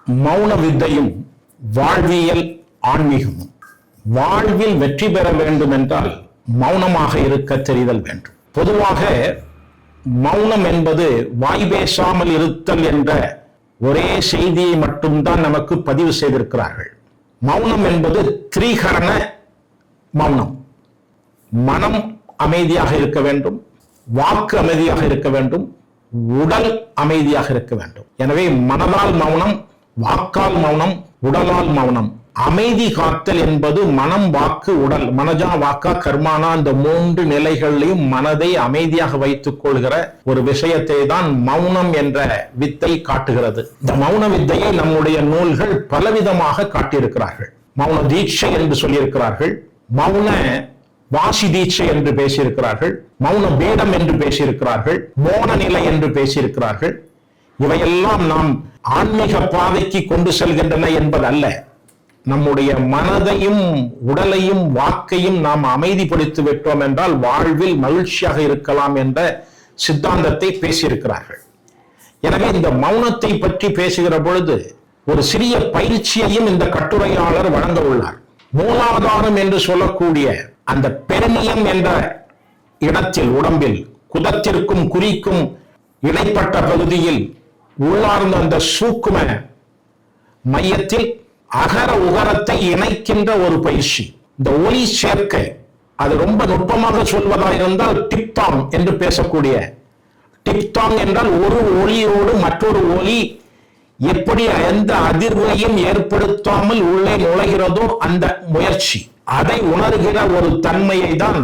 மௌன வித்தையும் வாழ்வியல் ஆன்மீகமும். வாழ்வில் வெற்றி பெற வேண்டும் என்றால் மௌனமாக இருக்க தெரிதல் வேண்டும். பொதுவாக மௌனம் என்பது வாய் பேசாமல் இருத்தல் என்ற ஒரே செய்தியை மட்டும்தான் நமக்கு பதிவு செய்திருக்கிறார்கள். மௌனம் என்பது திரிகரண மௌனம். மனம் அமைதியாக இருக்க வேண்டும், வாக்கு அமைதியாக இருக்க வேண்டும், உடல் அமைதியாக இருக்க வேண்டும். எனவே மனதால் மௌனம், வாக்கால் மௌனம், உடலால் மௌனம். அமைதி காத்தல் என்பது மனம், வாக்கு, உடல், மனஜா வாக்கா கர்மானா இந்த 3 நிலைகளிலும் மனதை அமைதியாக வைத்துக் கொள்கிற ஒரு விஷயத்தை தான் மௌனம் என்ற வித்தை காட்டுகிறது. இந்த மௌன வித்தையை நம்முடைய நூல்கள் பலவிதமாக காட்டியிருக்கிறார்கள். மௌன தீட்சை என்று சொல்லியிருக்கிறார்கள், மௌன வாசி தீட்சை என்று பேசியிருக்கிறார்கள், மௌன பீடம் என்று பேசியிருக்கிறார்கள், மோன நிலை என்று பேசியிருக்கிறார்கள். இவையெல்லாம் நாம் ஆன்மீக பாதைக்கு கொண்டு செல்கின்றன என்பதல்ல. நம்முடைய மனதையும் உடலையும் வாக்கையும் நாம் அமைதிப்படுத்தி விட்டோம் என்றால் வாழ்வில் மகிழ்ச்சியாக இருக்கலாம் என்ற சித்தாந்தத்தை பேசியிருக்கிறார்கள். எனவே இந்த மௌனத்தை பற்றி பேசுகிற பொழுது ஒரு சிறிய பயிற்சியையும் இந்த கட்டுரையாளர் வழங்க உள்ளார். மூலாதாரம் என்று சொல்லக்கூடிய அந்த பெருமியம் என்ற இடத்தில், உடம்பில் குதத்திற்கும் குறிக்கும் இடைப்பட்ட பகுதியில் உள்ளார்ந்த அந்த சூக்கும மையத்தில் அகர உகரத்தை இணைக்கின்ற ஒரு பயிற்சி. இந்த ஒலி சேர்க்கை, அது ரொம்ப நுட்பமாக சொல்வதாக இருந்தால் டிப்தாங் என்று பேசக்கூடிய, டிப்தாங் என்றால் ஒரு ஒலியோடு மற்றொரு ஒலி எப்படி எந்த அதிர்வையும் ஏற்படுத்தாமல் உள்ளே நுழைகிறதோ அந்த முயற்சி, அதை உணர்கிற ஒரு தன்மையை தான்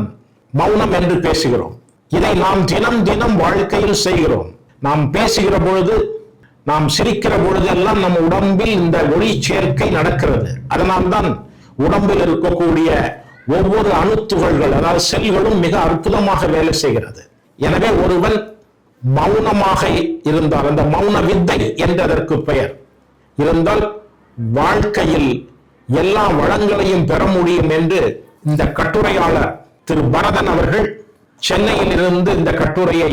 மௌனம் என்று பேசுகிறோம். இதை நாம் தினம் தினம் வாழ்க்கையில் செய்கிறோம். நாம் பேசுகிற பொழுது, நாம் சிரிக்கிற பொழுதெல்லாம் நம் உடம்பில் இந்த ஒளி சேர்க்கை நடக்கிறது. அதனால்தான் உடம்பில் இருக்கக்கூடிய ஒவ்வொரு அணுத்துகள்கள், அதாவது செல்களும் மிக அற்புதமாக வேலை செய்கிறது. எனவே ஒருவன் மௌனமாக இருந்தால், அந்த மௌன வித்தை என்றதற்கு பெயர் இருந்தால் வாழ்க்கையில் எல்லா வளங்களையும் பெற முடியும் என்று இந்த கட்டுரையாளர் திரு பரதன் அவர்கள் சென்னையில் இருந்து இந்த கட்டுரையை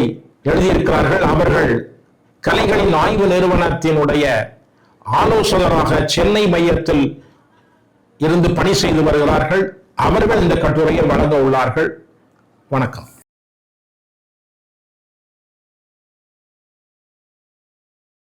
எழுதியிருக்கிறார்கள். அவர்கள் கலைகளின் ஆய்வு நிறுவனத்தினுடைய ஆலோசகராக சென்னை மையத்தில் இருந்து பணி செய்து வருகிறார்கள். அவர்கள் இந்த கட்டுரையை வழங்க உள்ளார்கள். வணக்கம்.